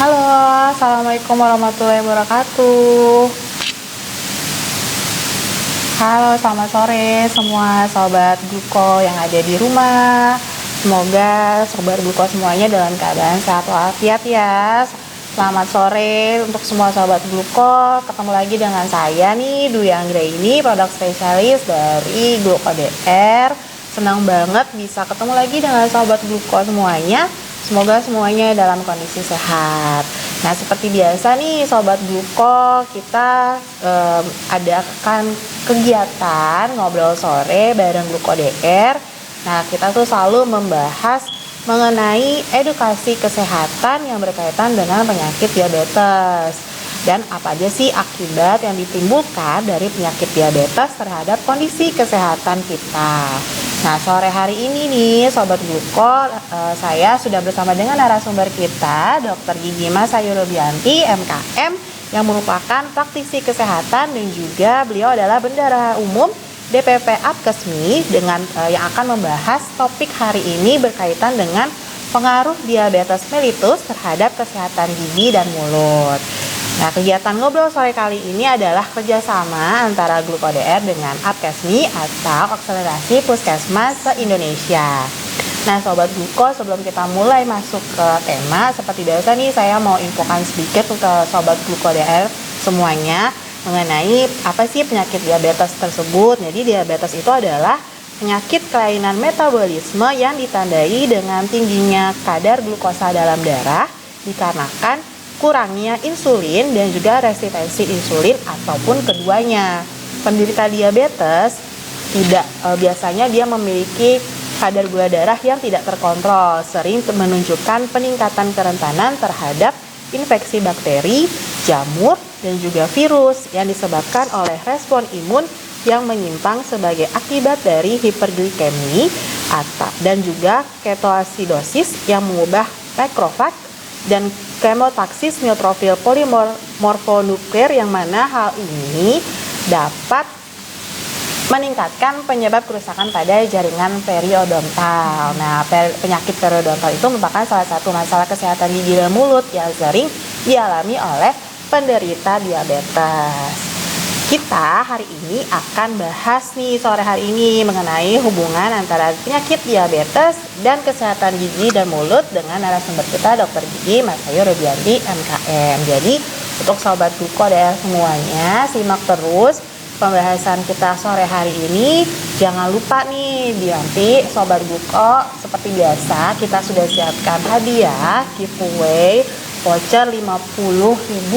Halo, Assalamualaikum warahmatullahi wabarakatuh. Halo, selamat sore semua sobat Gluko yang ada di rumah. Semoga sobat Gluko semuanya dalam keadaan sehat walafiat ya. Selamat sore untuk semua sobat Gluko. Ketemu lagi dengan saya nih, Dwi Anggraini, produk spesialis dari Gluko DR. Senang banget bisa ketemu lagi dengan sobat Gluko semuanya. Semoga semuanya dalam kondisi sehat. Nah, seperti biasa nih Sobat Gluko, kita adakan kegiatan ngobrol sore bareng Gluko DR. Nah, kita tuh selalu membahas mengenai edukasi kesehatan yang berkaitan dengan penyakit diabetes. Dan apa aja sih akibat yang ditimbulkan dari penyakit diabetes terhadap kondisi kesehatan kita. Nah, sore hari ini nih Sobat Gluko, saya sudah bersama dengan narasumber kita, Dr. Gigi Mas Ayu Robianti, MKM, yang merupakan praktisi kesehatan dan juga beliau adalah bendahara umum DPP Apkesmi dengan yang akan membahas topik hari ini berkaitan dengan pengaruh diabetes mellitus terhadap kesehatan gigi dan mulut. Nah, kegiatan ngobrol sore kali ini adalah kerjasama antara Gluko DR dengan Apkesmi atau Akselerasi Puskesmas se-Indonesia. Nah, Sobat Gluko, sebelum kita mulai masuk ke tema, seperti biasa nih saya mau infokan sedikit untuk Sobat Gluko DR semuanya mengenai apa sih penyakit diabetes tersebut. Jadi diabetes itu adalah penyakit kelainan metabolisme yang ditandai dengan tingginya kadar glukosa dalam darah dikarenakan kurangnya insulin dan juga resistensi insulin ataupun keduanya. Penderita diabetes biasanya dia memiliki kadar gula darah yang tidak terkontrol, sering menunjukkan peningkatan kerentanan terhadap infeksi bakteri, jamur, dan juga virus yang disebabkan oleh respon imun yang menyimpang sebagai akibat dari hiperglikemi dan juga ketoasidosis yang mengubah makrofag dan kemotaksis neutrofil polimorfonuklear yang mana hal ini dapat meningkatkan penyebab kerusakan pada jaringan periodontal. Nah, penyakit periodontal itu merupakan salah satu masalah kesehatan gigi dan mulut yang sering dialami oleh penderita diabetes. Kita hari ini akan bahas nih sore hari ini mengenai hubungan antara penyakit diabetes dan kesehatan gigi dan mulut dengan narasumber kita Dr. Gigi Mas Ayu Robianti MKM. Jadi untuk Sobat Gluko DR semuanya simak terus pembahasan kita sore hari ini. Jangan lupa nih nanti Sobat Gluko seperti biasa kita sudah siapkan hadiah giveaway voucher Rp50.000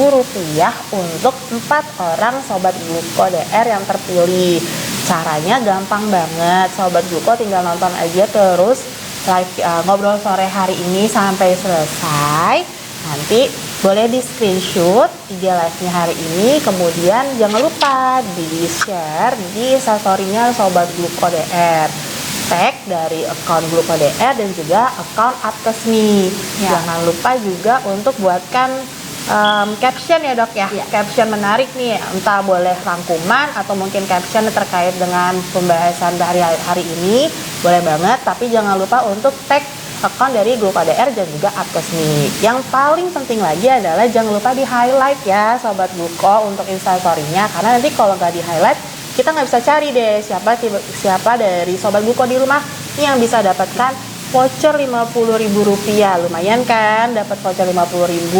untuk 4 orang Sobat Gluko DR yang terpilih. Caranya gampang banget, Sobat Gluko tinggal nonton aja terus live ngobrol sore hari ini sampai selesai. Nanti boleh di screenshot IG live-nya hari ini, kemudian jangan lupa di share di story-nya Sobat Gluko DR. Tag dari akun Gluko DR dan juga akun Apkesmi. Ya. Jangan lupa juga untuk buatkan caption ya Dok ya. Caption menarik nih, entah boleh rangkuman atau mungkin caption terkait dengan pembahasan hari ini, boleh banget. Tapi jangan lupa untuk tag akun dari Gluko DR dan juga Apkesmi. Yang paling penting lagi adalah jangan lupa di highlight ya Sobat Gluko untuk instastory-nya, karena nanti kalau nggak di highlight kita nggak bisa cari deh siapa dari Sobat Gluko di rumah yang bisa dapatkan voucher Rp50.000. Lumayan kan dapat voucher Rp50.000.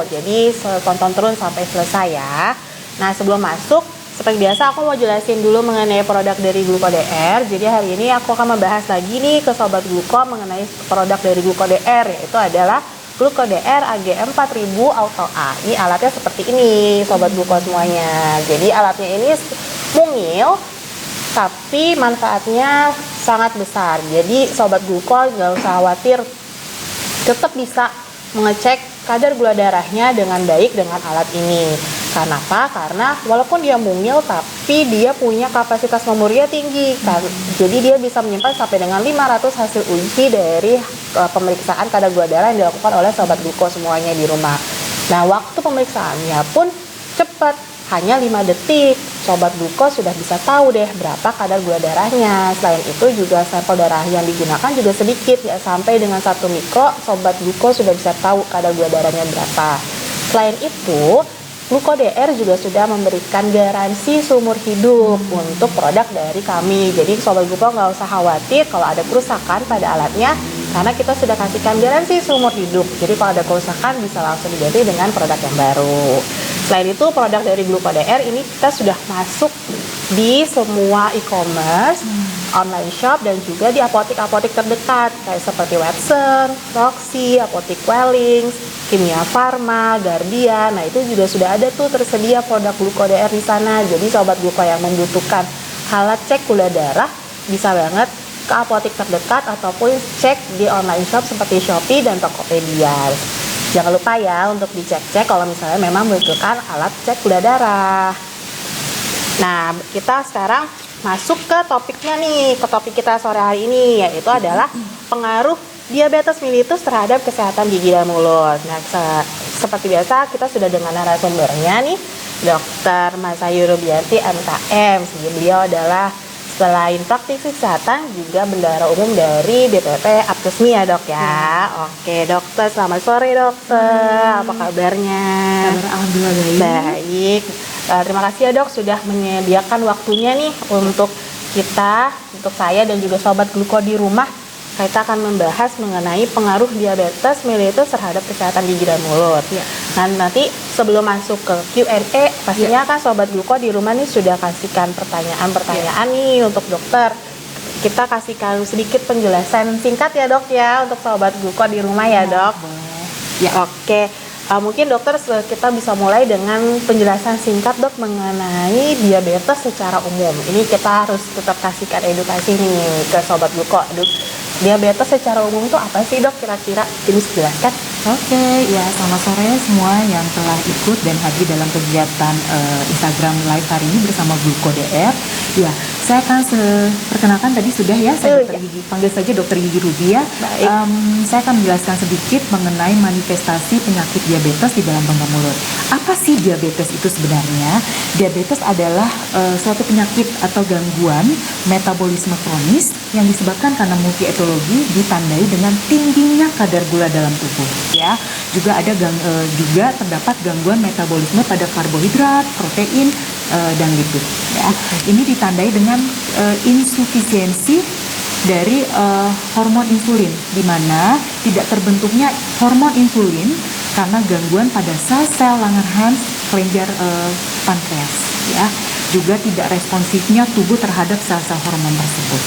Jadi tonton terus sampai selesai ya. Nah, sebelum masuk seperti biasa aku mau jelasin dulu mengenai produk dari Gluko DR. Jadi hari ini aku akan membahas lagi nih ke Sobat Gluko mengenai produk dari Gluko DR, yaitu adalah Gluko DR AGM 4000 Auto A. Ini alatnya seperti ini Sobat Gluko semuanya. Jadi alatnya ini mungil tapi manfaatnya sangat besar. Jadi Sobat Gluko gak usah khawatir, tetap bisa mengecek kadar gula darahnya dengan baik dengan alat ini. Karena apa? Karena walaupun dia mungil tapi dia punya kapasitas memorinya tinggi. Jadi dia bisa menyimpan sampai dengan 500 hasil uji dari pemeriksaan kadar gula darah yang dilakukan oleh Sobat Gluko semuanya di rumah. Nah, waktu pemeriksaannya pun cepat, hanya 5 detik. Sobat Gluko sudah bisa tahu deh berapa kadar gula darahnya. Selain itu juga sampel darah yang digunakan juga sedikit, ya sampai dengan 1 mikro. Sobat Gluko sudah bisa tahu kadar gula darahnya berapa. Selain itu, Gluko DR juga sudah memberikan garansi seumur hidup untuk produk dari kami. Jadi Sobat Gluko nggak usah khawatir kalau ada kerusakan pada alatnya, karena kita sudah kasihkan garansi seumur hidup. Jadi kalau ada kerusakan bisa langsung diganti dengan produk yang baru. Selain itu, produk dari Gluko DR ini kita sudah masuk di semua e-commerce, online shop, dan juga di apotek-apotek terdekat kayak seperti Watson, Roxy, Apotek Wellings, Kimia Farma, Guardian. Nah, itu juga sudah ada tuh tersedia produk Gluko DR di sana. Jadi Sobat Gluko yang membutuhkan alat cek gula darah bisa banget ke apotek terdekat ataupun cek di online shop seperti Shopee dan Tokopedia. Jangan lupa ya untuk dicek-cek kalau misalnya memang membutuhkan alat cek gula darah. Nah, kita sekarang masuk ke topiknya nih, ke topik kita sore hari ini, yaitu adalah pengaruh diabetes mellitus terhadap kesehatan gigi dan mulut. Nah, seperti biasa kita sudah dengan narasumbernya nih, Dr. Masayu Rubianti MKM. Beliau adalah selain praktisi kesehatan juga bendahara umum dari BPP Aptusmi ya dok ya. Oke dokter, selamat sore dokter. Apa kabarnya? Kabar alhamdulillah baik. Baik. Terima kasih ya dok sudah menyediakan waktunya nih untuk kita, untuk saya dan juga sobat Gluko di rumah. Kita akan membahas mengenai pengaruh diabetes mellitus terhadap kesehatan gigi dan mulut. Ya. Nah, nanti sebelum masuk ke Q&A, pastinya kan Sobat Gluko di rumah nih sudah kasihkan pertanyaan-pertanyaan nih untuk dokter. Kita kasihkan sedikit penjelasan singkat ya dok ya untuk Sobat Gluko di rumah ya dok. Ya. Oke. Mungkin dokter kita bisa mulai dengan penjelasan singkat dok mengenai diabetes secara umum. Ini kita harus tetap kasihkan edukasi nih ke Sobat Gluko. Diabetes secara umum itu apa sih dok kira-kira? Jadi jelaskan. Oke, ya selamat sore semua yang telah ikut dan hadir dalam kegiatan Instagram Live hari ini bersama Gluko DR. Ya, saya akan perkenalkan tadi sudah ya, saya dokter gigi, panggil saja dokter gigi Rubia. Saya akan menjelaskan sedikit mengenai manifestasi penyakit diabetes di dalam rongga mulut. Apa sih diabetes itu sebenarnya? Diabetes adalah suatu penyakit atau gangguan metabolisme kronis yang disebabkan karena multietiologi ditandai dengan tingginya kadar gula dalam tubuh. Ya, juga ada juga terdapat gangguan metabolisme pada karbohidrat, protein, dan lipid. Ya, ini ditandai dengan insufisiensi dari hormon insulin, di mana tidak terbentuknya hormon insulin karena gangguan pada sel-sel Langerhans kelenjar pankreas. Ya, juga tidak responsifnya tubuh terhadap sel-sel hormon tersebut.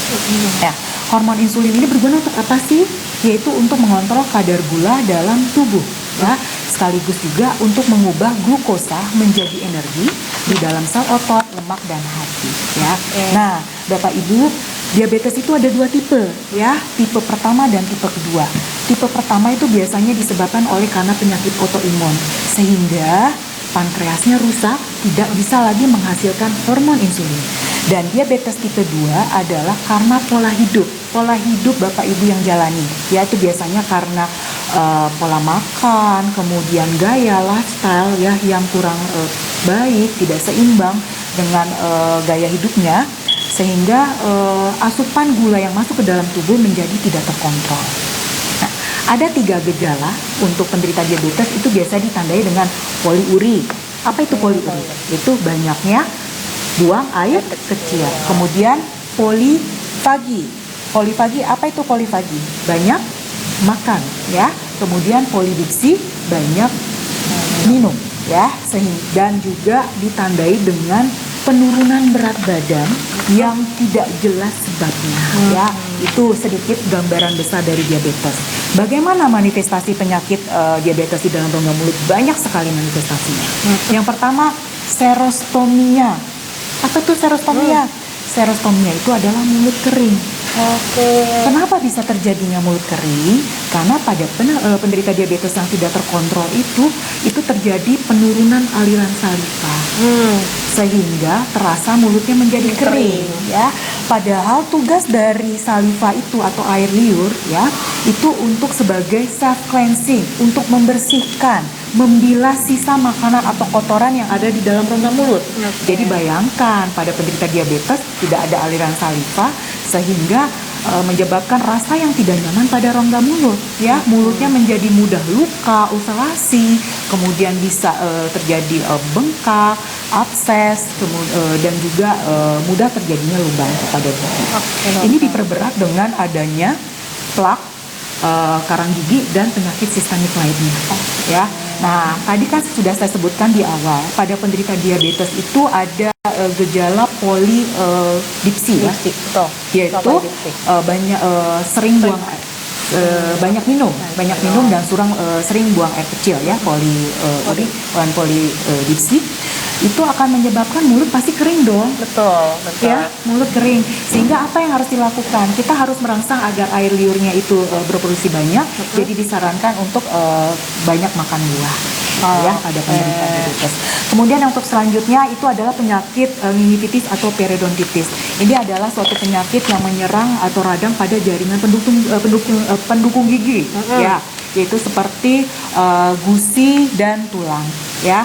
Ya, hormon insulin ini berguna untuk apa sih? Yaitu untuk mengontrol kadar gula dalam tubuh, ya, sekaligus juga untuk mengubah glukosa menjadi energi di dalam sel otot, lemak, dan hati. Ya, nah, Bapak Ibu, diabetes itu ada 2 tipe, ya, tipe pertama dan tipe kedua. Tipe pertama itu biasanya disebabkan oleh karena penyakit autoimun, sehingga pankreasnya rusak, tidak bisa lagi menghasilkan hormon insulin. Dan diabetes tipe 2 adalah karena pola hidup Bapak Ibu yang jalani, yaitu biasanya karena pola makan, kemudian gaya lifestyle ya yang kurang baik, tidak seimbang dengan gaya hidupnya, sehingga asupan gula yang masuk ke dalam tubuh menjadi tidak terkontrol. Nah, ada 3 gejala untuk penderita diabetes itu biasa ditandai dengan poliuri. Apa itu poliuri? Itu banyaknya buang air kecil. Kemudian polifagi. Polifagi, apa itu polifagi? Banyak makan, ya. Kemudian polidipsi, banyak minum, ya. Dan juga ditandai dengan penurunan berat badan yang tidak jelas sebabnya, ya. Itu sedikit gambaran besar dari diabetes. Bagaimana manifestasi penyakit diabetes di dalam rongga mulut? Banyak sekali manifestasinya. Yang pertama, serostomia. Apa tuh serostomia? Serostomia itu adalah mulut kering. Kenapa bisa terjadinya mulut kering? Karena pada penderita diabetes yang tidak terkontrol itu terjadi penurunan aliran saliva, sehingga terasa mulutnya menjadi kering, ya. Padahal tugas dari saliva itu atau air liur ya, itu untuk sebagai self cleansing, untuk membersihkan, membilas sisa makanan atau kotoran yang ada di dalam rongga mulut. Jadi bayangkan pada penderita diabetes tidak ada aliran saliva sehingga menyebabkan rasa yang tidak nyaman pada rongga mulut ya, mulutnya menjadi mudah luka, ulcerasi, kemudian bisa terjadi bengkak, abses, dan juga mudah terjadinya lubang pada gigi. Ini diperberat dengan adanya plak, karang gigi dan penyakit sistemik lainnya ya. Nah, tadi kan sudah saya sebutkan di awal, pada penderita diabetes itu ada gejala polidipsi ya, yaitu sering buang air, banyak minum dan sering buang air kecil ya, polidipsi. Itu akan menyebabkan mulut pasti kering dong. Betul. Ya, mulut kering. Sehingga apa yang harus dilakukan? Kita harus merangsang agar air liurnya itu berproduksi banyak. Jadi disarankan untuk banyak makan buah. Ya, pada penderita diabetes. Kemudian yang untuk selanjutnya itu adalah penyakit meningitis atau periodontitis. Ini adalah suatu penyakit yang menyerang atau radang pada jaringan pendukung gigi, ya, yaitu seperti gusi dan tulang, ya.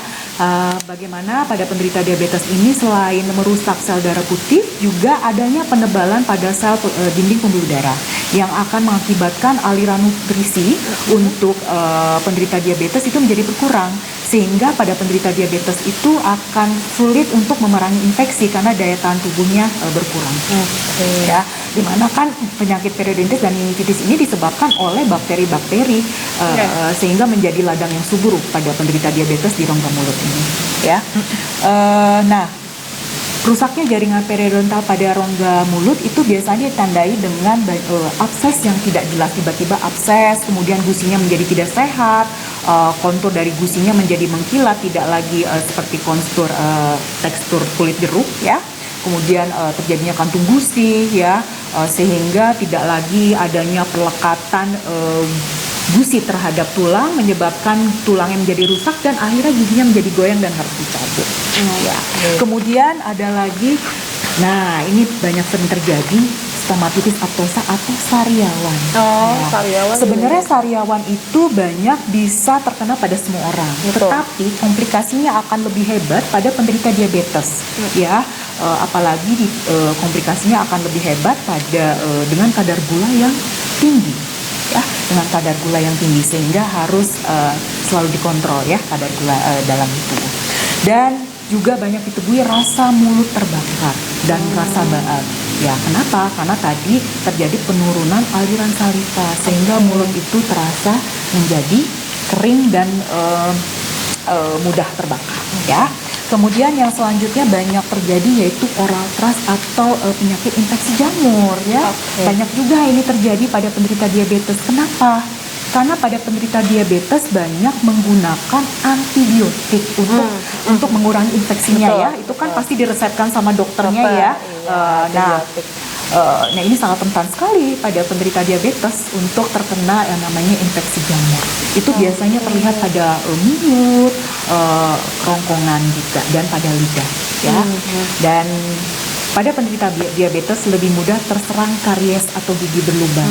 Bagaimana pada penderita diabetes ini selain merusak sel darah putih, juga adanya penebalan pada sel dinding pembuluh darah yang akan mengakibatkan aliran nutrisi untuk penderita diabetes itu menjadi berkurang, sehingga pada penderita diabetes itu akan sulit untuk memerangi infeksi karena daya tahan tubuhnya berkurang. Ya, dimana kan penyakit periodontitis dan meningitis ini disebabkan oleh bakteri-bakteri sehingga menjadi ladang yang subur pada penderita diabetes di rongga mulut ini ya. Nah, rusaknya jaringan periodontal pada rongga mulut itu biasanya ditandai dengan abses yang tidak jelas, tiba-tiba abses, kemudian gusinya menjadi tidak sehat, kontur dari gusinya menjadi mengkilat, tidak lagi seperti kontur tekstur kulit jeruk ya. Kemudian terjadinya kantung gusi ya, sehingga tidak lagi adanya pelekatan gusi terhadap tulang, menyebabkan tulangnya menjadi rusak dan akhirnya giginya menjadi goyang dan harus dicabut. Ya. Kemudian ada lagi, nah ini banyak sering terjadi, stomatitis aftosa atau sariawan. Sariawan. Sebenarnya sariawan itu banyak bisa terkena pada semua orang, tetapi komplikasinya akan lebih hebat pada penderita diabetes, ya. Apalagi komplikasinya akan lebih hebat pada dengan kadar gula yang tinggi, ya, dengan kadar gula yang tinggi, sehingga harus selalu dikontrol ya kadar gula dalam tubuh. Dan juga banyak ditemui rasa mulut terbakar dan rasa baal. Ya, kenapa? Karena tadi terjadi penurunan aliran saliva sehingga mulut itu terasa menjadi kering dan mudah terbakar. Ya. Kemudian yang selanjutnya banyak terjadi yaitu oral thrush atau penyakit infeksi jamur. Ya, banyak juga ini terjadi pada penderita diabetes. Kenapa? Karena pada penderita diabetes banyak menggunakan antibiotik untuk mengurangi infeksinya. Ya, itu kan pasti diresepkan sama dokternya ya. Nah, ini sangat rentan sekali pada penderita diabetes untuk terkena yang namanya infeksi jamur. Itu biasanya terlihat pada mulut, kerongkongan juga, dan pada lidah. Ya, dan pada penderita diabetes lebih mudah terserang karies atau gigi berlubang.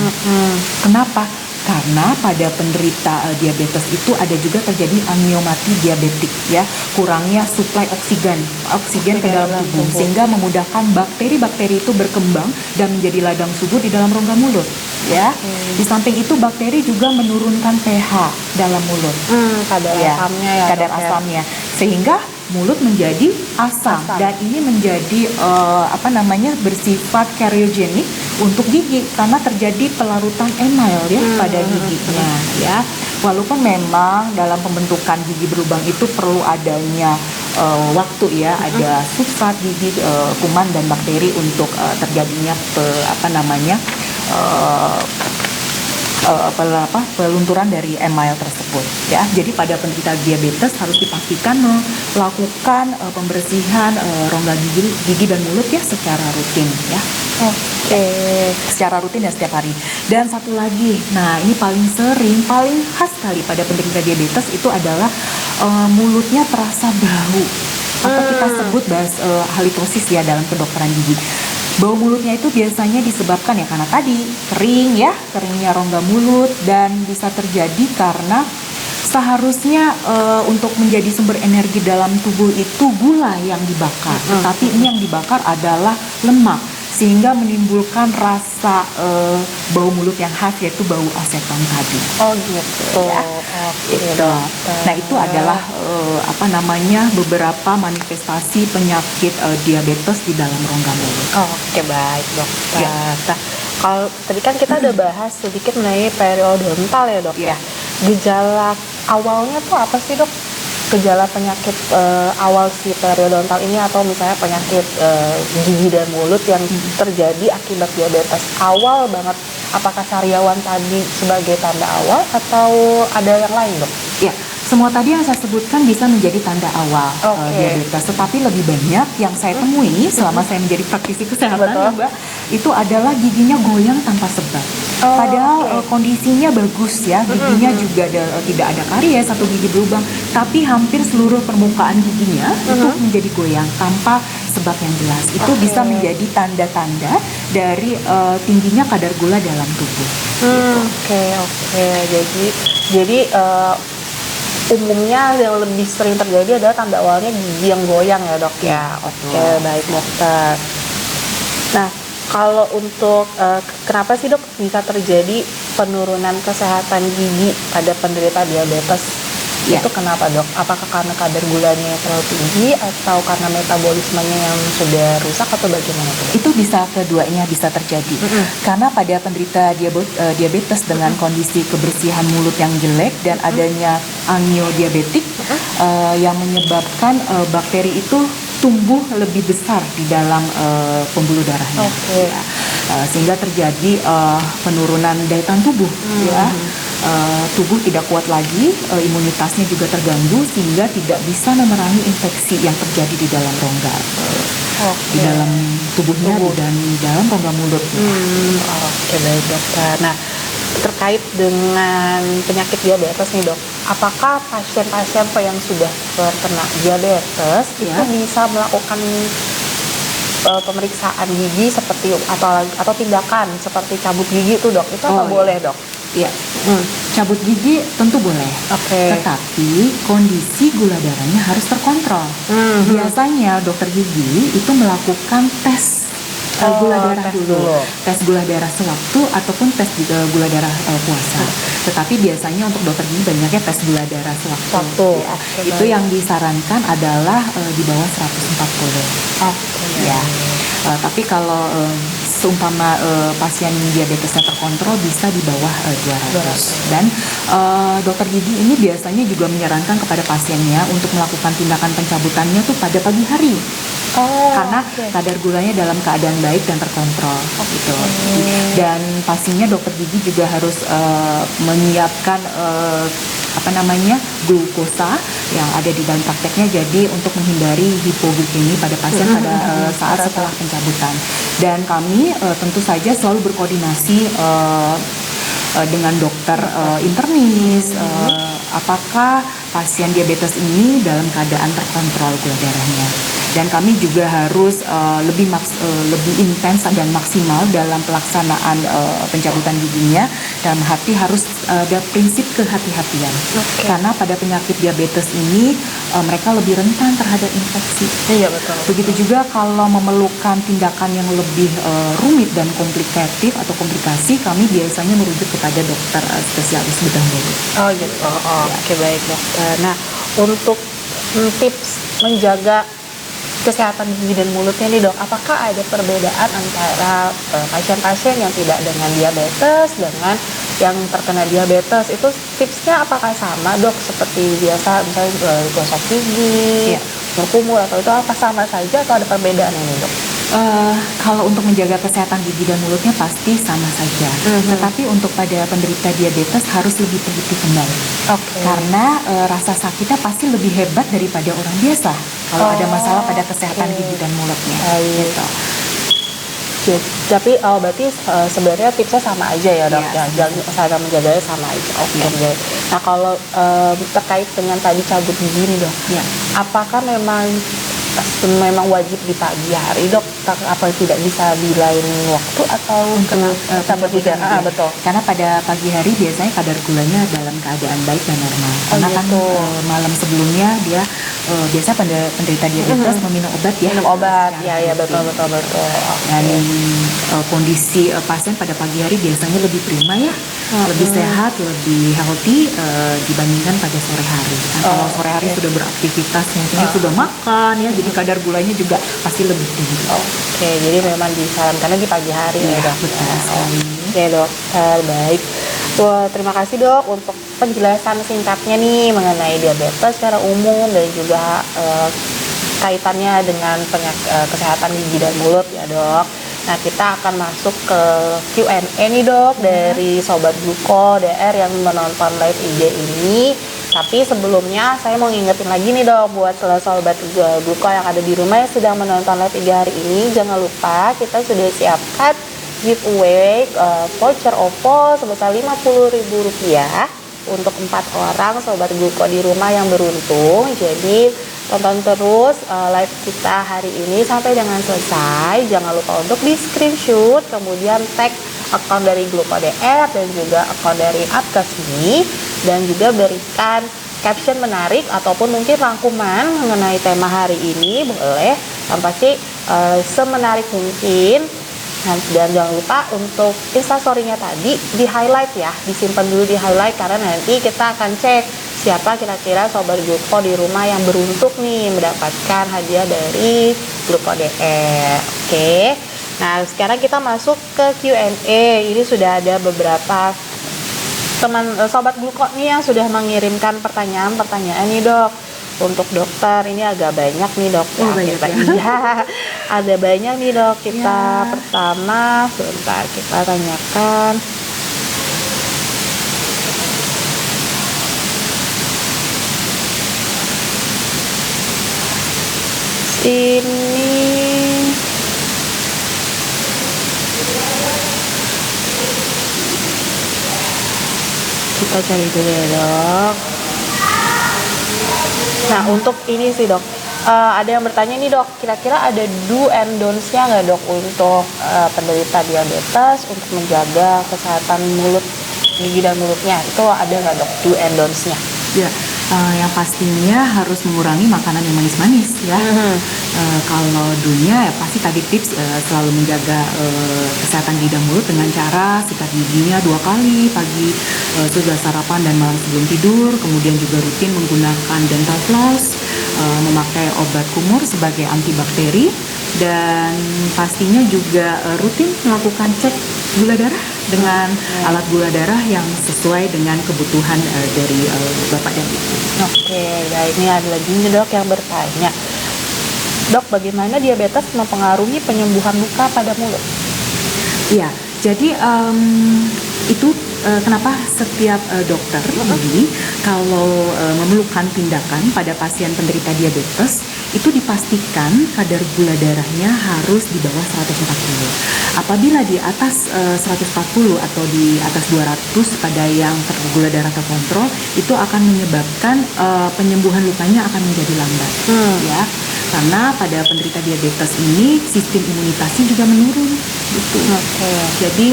Kenapa? Karena pada penderita diabetes itu ada juga terjadi angiomati diabetik ya, kurangnya suplai oksigen ke dalam tubuh sehingga memudahkan bakteri-bakteri itu berkembang dan menjadi ladang subur di dalam rongga mulut ya. Di samping itu bakteri juga menurunkan pH dalam mulut. Kadar asamnya sehingga mulut menjadi asam. Dan ini menjadi bersifat kariogenik untuk gigi karena terjadi pelarutan email ya pada giginya ya. Walaupun memang dalam pembentukan gigi berlubang itu perlu adanya waktu ya, ada substrat gigi, kuman dan bakteri untuk terjadinya pelunturan dari email tersebut ya. Jadi pada penderita diabetes harus dipastikan melakukan pembersihan rongga gigi dan mulut ya secara rutin ya. Secara rutin dan setiap hari. Dan satu lagi, nah ini paling khas sekali pada penderita diabetes itu adalah mulutnya terasa bau atau kita sebut halitosis ya dalam kedokteran gigi. Bau mulutnya itu biasanya disebabkan ya karena tadi kering ya, keringnya rongga mulut, dan bisa terjadi karena seharusnya untuk menjadi sumber energi dalam tubuh itu gula yang dibakar, tetapi ini yang dibakar adalah lemak sehingga menimbulkan rasa bau mulut yang khas, yaitu bau aseton tadi. Oh gitu. Ya. Oke, dokter. Nah itu adalah beberapa manifestasi penyakit diabetes di dalam rongga mulut. Oke, baik dokter. Ya. Nah, kalau tadi kan kita udah bahas sedikit mengenai periodontal ya dok ya. Gejala awalnya tuh apa sih dok? Gejala penyakit awal si periodontal ini, atau misalnya penyakit gigi dan mulut yang terjadi akibat diabetes awal banget, apakah sariawan tadi sebagai tanda awal atau ada yang lain dok? Ya, semua tadi yang saya sebutkan bisa menjadi tanda awal diabetes, tetapi lebih banyak yang saya temui selama saya menjadi praktisi kesehatan ya, Mbak, itu adalah giginya goyang tanpa sebab. Padahal kondisinya bagus ya, giginya juga tidak ada karies atau gigi berlubang, tapi hampir seluruh permukaan giginya itu menjadi goyang tanpa sebab yang jelas. Itu bisa menjadi tanda-tanda dari tingginya kadar gula dalam tubuh. Oke. Jadi umumnya yang lebih sering terjadi adalah tanda awalnya gigi yang goyang ya dok ya. Oke, baik dokter. Nah, kalau untuk kenapa sih dok bisa terjadi penurunan kesehatan gigi pada penderita diabetes? Itu kenapa dok? Apakah karena kadar gulanya yang terlalu tinggi atau karena metabolismenya yang sudah rusak atau bagaimana dok? Itu keduanya bisa terjadi. Karena pada penderita diabetes dengan kondisi kebersihan mulut yang jelek dan adanya amiodiabetik yang menyebabkan bakteri itu tumbuh lebih besar di dalam pembuluh darahnya, sehingga terjadi penurunan daya tahan tubuh, tubuh tidak kuat lagi, imunitasnya juga terganggu sehingga tidak bisa memerangi infeksi yang terjadi di dalam rongga, di dalam tubuhnya dan di dalam rongga mulut. Baik dokter. Nah, terkait dengan penyakit diabetes nih dok, apakah pasien-pasien yang sudah terkena diabetes itu bisa melakukan pemeriksaan gigi seperti atau tindakan seperti cabut gigi itu dok? Itu apa boleh dok? Iya, cabut gigi tentu boleh, tetapi kondisi gula darahnya harus terkontrol. Biasanya dokter gigi itu melakukan tes gula darah dulu, tes gula darah sewaktu ataupun tes gula darah puasa. Tetapi biasanya untuk dokter gigi banyaknya tes gula darah sewaktu. Itu yang disarankan adalah di bawah 140. Tapi kalau seumpama pasien diabetesnya terkontrol bisa di bawah 200. Dan dokter gigi ini biasanya juga menyarankan kepada pasiennya untuk melakukan tindakan pencabutannya tuh pada pagi hari. Karena kadar gulanya dalam keadaan baik dan terkontrol gitu. Dan pastinya dokter gigi juga harus menyiapkan glukosa yang ada di dalam prakteknya, jadi untuk menghindari hipoglikemi pada pasien pada saat setelah pencabutan. Dan kami tentu saja selalu berkoordinasi dengan dokter internis, apakah pasien diabetes ini dalam keadaan terkontrol gula darahnya. Dan kami juga harus lebih intens dan maksimal dalam pelaksanaan pencabutan giginya. Dalam hati harus ada prinsip kehati-hatian. Karena pada penyakit diabetes ini mereka lebih rentan terhadap infeksi. Iya betul. Begitu juga kalau memerlukan tindakan yang lebih rumit dan komplikatif atau komplikasi, kami biasanya merujuk kepada dokter spesialis bedah mulut. Oke, baik dokter. Nah, untuk tips menjaga kesehatan gigi dan mulutnya nih dok, apakah ada perbedaan antara pasien-pasien yang tidak dengan diabetes dengan yang terkena diabetes? Itu tipsnya apakah sama dok, seperti biasa misalnya gosok gigi, berkumur, atau itu apa sama saja atau ada perbedaan ini dok? Kalau untuk menjaga kesehatan gigi dan mulutnya pasti sama saja, tetapi untuk pada penderita diabetes harus lebih teliti kembali, karena rasa sakitnya pasti lebih hebat daripada orang biasa kalau ada masalah pada kesehatan gigi dan mulutnya. Gitu. Tapi berarti sebenarnya tipsnya sama aja ya dok, cara menjaganya sama aja. Nah kalau terkait dengan tadi cabut gigi nih dok, apakah memang memang wajib di pagi hari dok? Apa tidak bisa di lain waktu atau Untuk tidak? Betul. Karena pada pagi hari biasanya kadar gulanya dalam keadaan baik dan normal. Karena kan gitu. malam sebelumnya dia biasa penderita diabetes meminum obat ya. Minum obat, Secara ya rutin. betul. Dan kondisi pasien pada pagi hari biasanya lebih prima ya, lebih sehat, lebih healthy dibandingkan pada sore hari. Nah, kalau sore hari sudah beraktivitas, mungkin sudah makan ya, jadi kadar gulanya juga pasti lebih tinggi. Oke, jadi memang disarankan lagi pagi hari ya dok. Betul sekali. Oke dokter, baik. Wah, terima kasih dok untuk penjelasan singkatnya nih mengenai diabetes secara umum dan juga kaitannya dengan kesehatan gigi dan mulut ya dok. Nah, kita akan masuk ke Q&A nih dok dari Sobat Gluko DR yang menonton live IG ini. Tapi sebelumnya saya mau ngingetin lagi nih dok buat Sobat Gluko yang ada di rumah yang sedang menonton live IG hari ini. Jangan lupa kita sudah siapkan giveaway voucher OVO sebesar Rp50.000 untuk 4 orang Sobat Gluko di rumah yang beruntung. Jadi tonton terus live kita hari ini sampai dengan selesai. Jangan lupa untuk di screenshot, kemudian tag akun dari Gluko DR dan juga akun dari Apkasmi, dan juga berikan caption menarik ataupun mungkin rangkuman mengenai tema hari ini, boleh yang pasti semenarik mungkin. Dan jangan lupa untuk instastory-nya tadi di highlight ya, disimpan dulu di highlight, karena nanti kita akan cek siapa kira-kira Sobat Gluko di rumah yang beruntung nih mendapatkan hadiah dari Gluko DR. Oke. Nah, sekarang kita masuk ke Q&A. Ini sudah ada beberapa teman Sobat Gluko nih yang sudah mengirimkan pertanyaan nih dok. Untuk dokter ini agak banyak nih dok. Iya, ada banyak nih dok. Kita pertama, sebentar kita tanyakan. Ini kita cari dulu ya dok. Nah, untuk ini sih dok, ada yang bertanya nih dok, kira-kira ada do and don'ts-nya nggak dok untuk penderita diabetes untuk menjaga kesehatan mulut, gigi dan mulutnya? Itu ada nggak dok do and don'ts-nya? Ya, yang pastinya harus mengurangi makanan yang manis-manis ya. Kalau dunia ya pasti tadi tips selalu menjaga kesehatan gigi dan mulut dengan cara sikat giginya 2 kali pagi sudah sarapan dan malam sebelum tidur, kemudian juga rutin menggunakan dental floss, memakai obat kumur sebagai antibakteri, dan pastinya juga rutin melakukan cek gula darah dengan alat gula darah yang sesuai dengan kebutuhan dari Bapak dan Ibu. Oke, nah ini ada lagi nih dok yang bertanya, dok bagaimana diabetes mempengaruhi penyembuhan luka pada mulut? Iya, jadi itu kenapa setiap dokter ini kalau memerlukan tindakan pada pasien penderita diabetes itu dipastikan kadar gula darahnya harus di bawah 140. Apabila di atas 140 atau di atas 200 pada yang gula darah terkontrol, itu akan menyebabkan penyembuhan lukanya akan menjadi lambat. Ya, karena pada penderita diabetes ini sistem imunitasnya juga menurun gitu. Jadi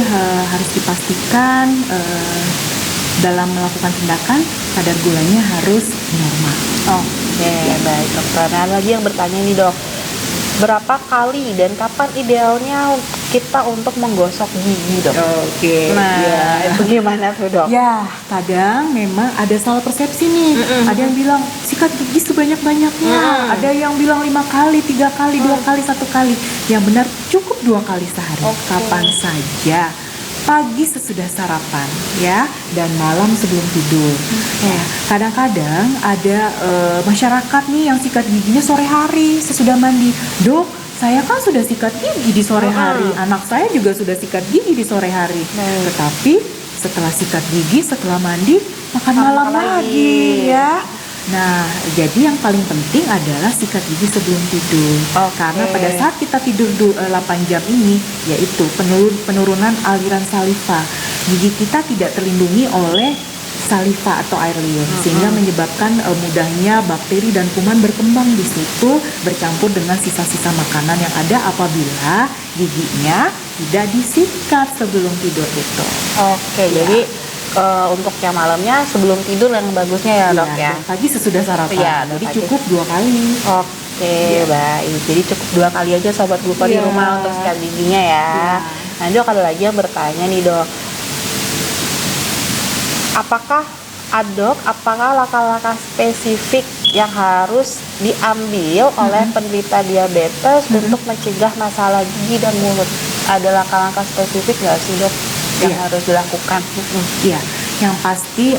harus dipastikan dalam melakukan tindakan kadar gulanya harus normal. Baik dokter. Nah, lagi yang bertanya nih dok, berapa kali dan kapan idealnya kita untuk menggosok gigi dok? Nah, itu gimana tuh dok? Ya, kadang memang ada salah persepsi nih. Ada yang bilang sikat gigi sebanyak-banyaknya, ada yang bilang 5 kali, 3 kali, 2 kali, 1 kali. Yang benar cukup 2 kali sehari, kapan saja. Pagi sesudah sarapan ya, dan malam sebelum tidur. Ya, kadang-kadang ada masyarakat nih yang sikat giginya sore hari sesudah mandi. Dok, saya kan sudah sikat gigi di sore hari, anak saya juga sudah sikat gigi di sore hari. Tetapi setelah sikat gigi, setelah mandi, makan malam lagi ya. Nah, jadi yang paling penting adalah sikat gigi sebelum tidur. Karena pada saat kita tidur 8 jam ini, yaitu penurunan aliran saliva. Gigi kita tidak terlindungi oleh saliva atau air liur, sehingga menyebabkan mudahnya bakteri dan kuman berkembang di situ, bercampur dengan sisa-sisa makanan yang ada apabila giginya tidak disikat sebelum tidur itu. Oke, jadi untuk yang malamnya sebelum tidur yang bagusnya ya dok ya. Pagi sesudah sarapan. Iya, jadi pagi. cukup 2 kali. Oke, baik. Jadi cukup 2 kali aja sobat Gluko di rumah untuk sikat giginya ya. Nah dok, ada lagi yang bertanya nih dok. Apakah langkah-langkah spesifik yang harus diambil oleh penderita diabetes untuk mencegah masalah gigi dan mulut? Ada langkah-langkah spesifik nggak sih dok yang harus dilakukan? Iya, yang pasti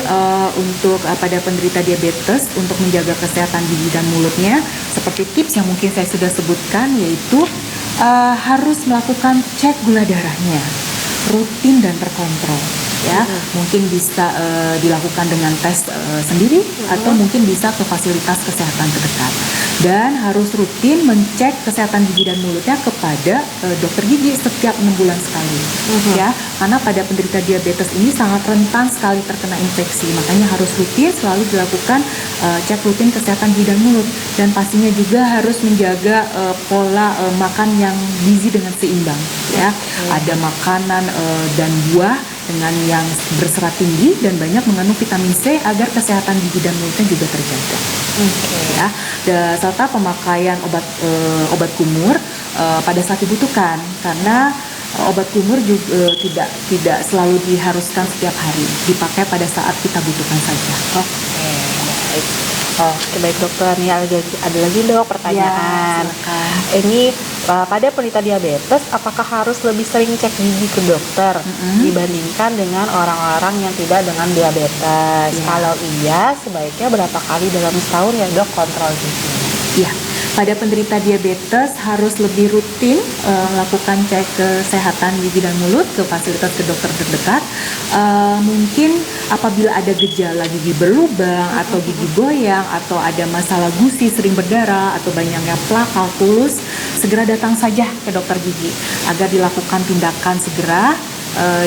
untuk pada penderita diabetes untuk menjaga kesehatan gigi dan mulutnya, seperti tips yang mungkin saya sudah sebutkan, yaitu harus melakukan cek gula darahnya rutin dan terkontrol. Ya, mungkin bisa dilakukan dengan tes sendiri atau mungkin bisa ke fasilitas kesehatan terdekat, dan harus rutin mencek kesehatan gigi dan mulutnya kepada dokter gigi setiap 6 bulan sekali. Ya, karena pada penderita diabetes ini sangat rentan sekali terkena infeksi, makanya harus rutin selalu dilakukan cek rutin kesehatan gigi dan mulut, dan pastinya juga harus menjaga pola makan yang gizi dengan seimbang. Ya, ada makanan dan buah dengan yang berserat tinggi dan banyak mengandung vitamin C agar kesehatan gigi dan mulutnya juga terjaga. Ya, serta pemakaian obat kumur pada saat dibutuhkan, karena obat kumur juga tidak selalu diharuskan setiap hari, dipakai pada saat kita butuhkan saja. Oke, baik dokter. Nih ada lagi dok pertanyaan. Ini pada penderita diabetes, apakah harus lebih sering cek gigi ke dokter dibandingkan dengan orang-orang yang tidak dengan diabetes? Kalau iya, sebaiknya berapa kali dalam setahun ya dok kontrol gigi? Ya, pada penderita diabetes harus lebih rutin melakukan cek kesehatan gigi dan mulut ke fasilitas ke dokter terdekat. Mungkin apabila ada gejala gigi berlubang atau gigi goyang atau ada masalah gusi sering berdarah atau banyaknya plak, kalkulus, segera datang saja ke dokter gigi agar dilakukan tindakan segera.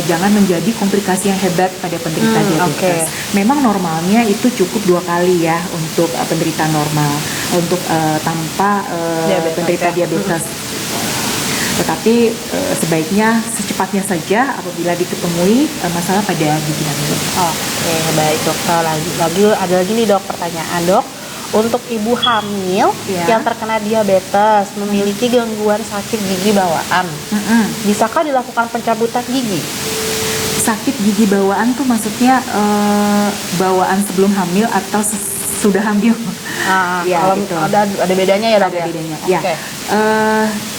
Jangan menjadi komplikasi yang hebat pada penderita diabetes. Memang normalnya itu cukup 2 kali ya untuk penderita normal, untuk tanpa penderita diabetes. Tetapi sebaiknya secepatnya saja apabila diketemui masalah pada gigi dan mulut. Oke, baik dokter. Ada lagi nih dok pertanyaan dok. Untuk ibu hamil yang terkena diabetes memiliki gangguan sakit gigi bawaan, bisakah dilakukan pencabutan gigi? Sakit gigi bawaan tuh maksudnya bawaan sebelum hamil atau sudah hamil? Kalau gitu. ada bedanya ya dok? Ada bedanya. Ya.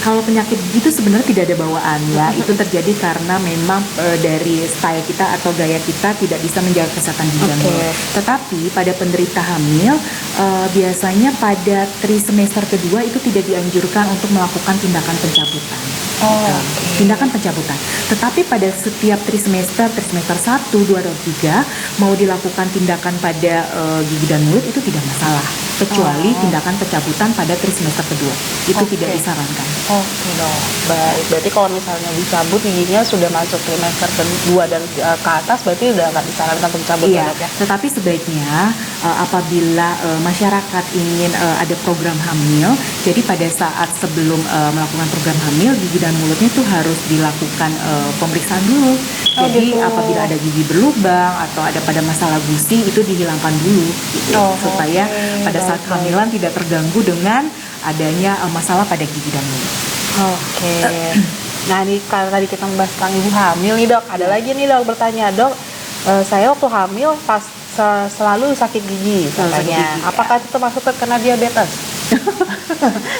Kalau penyakit gigi itu sebenarnya tidak ada bawaan ya. Itu terjadi karena memang dari style kita atau gaya kita tidak bisa menjaga kesehatan gigi dan mulut. Tetapi pada penderita hamil biasanya pada trimester kedua itu tidak dianjurkan untuk melakukan tindakan pencabutan. Tindakan pencabutan. Tetapi pada setiap trimester 1, 2, dan 3 mau dilakukan tindakan pada gigi dan mulut itu tidak masalah, kecuali tindakan pencabutan pada trimester kedua itu tidak disarankan. Oke dong, baik. Berarti kalau misalnya dicabut giginya sudah masuk trimester kedua dan ke atas, berarti udah nggak disarankan untuk cabut ya dok ya? Tetapi sebaiknya apabila masyarakat ingin ada program hamil, jadi pada saat sebelum melakukan program hamil, gigi dan mulutnya itu harus dilakukan pemeriksaan dulu. Jadi apabila ada gigi berlubang atau ada pada masalah gusi itu dihilangkan dulu, gitu, supaya pada saat kehamilan tidak terganggu dengan adanya masalah pada gigi dan mulut. Nah ini kalau tadi kita membahas tentang ibu hamil nih dok, ada lagi nih dok bertanya, dok, saya waktu hamil selalu sakit gigi katanya. Apakah itu termasuk terkena diabetes?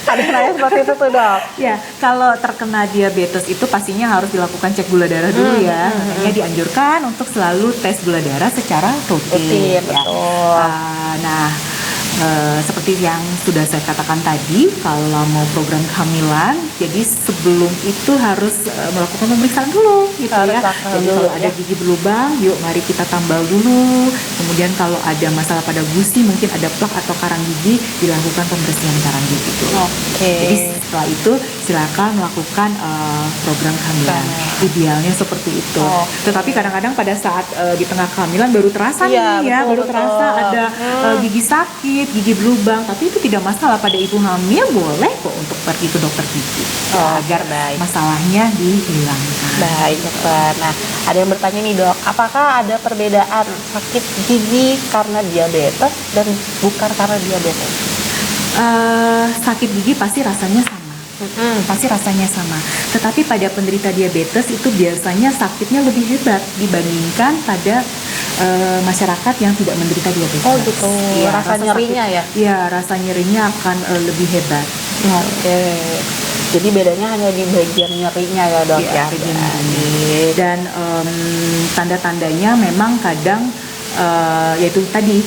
Ada nanya seperti itu tuh dok. Ya, kalau terkena diabetes itu pastinya harus dilakukan cek gula darah dulu ya. Makanya dianjurkan untuk selalu tes gula darah secara rutin. Betul. Seperti yang sudah saya katakan tadi, kalau mau program kehamilan Jadi sebelum itu harus melakukan pemeriksaan dulu gitu Harus ya. lakukan Jadi dulu, kalau ada ya. gigi berlubang, yuk mari kita tambal dulu. Kemudian kalau ada masalah pada gusi, mungkin ada plak atau karang gigi, dilakukan pembersihan karang gigi dulu. Oke. Jadi setelah itu silakan melakukan program kehamilan. Idealnya seperti itu. Oke. Tetapi kadang-kadang pada saat di tengah kehamilan baru terasa Iya, nih ya, betul, baru betul. terasa ada gigi sakit, gigi berlubang. Tapi itu tidak masalah, pada ibu hamil boleh kok untuk pergi ke dokter gigi agar baik. masalahnya dihilangkan. Baik dokter. Nah, ada yang bertanya nih dok, apakah ada perbedaan sakit gigi karena diabetes dan bukan karena diabetes? Sakit gigi pasti rasanya sama. Pasti rasanya sama. Tetapi pada penderita diabetes itu biasanya sakitnya lebih hebat dibandingkan pada masyarakat yang tidak menderita diabetes. Oh gitu. Iya, Rasa nyerinya ya? Iya, rasa nyerinya akan lebih hebat. Oke. Jadi bedanya hanya di bagian nyerinya ya dok Iya, ya? bagian Baik. nyeri. Dan tanda-tandanya memang kadang yaitu tadi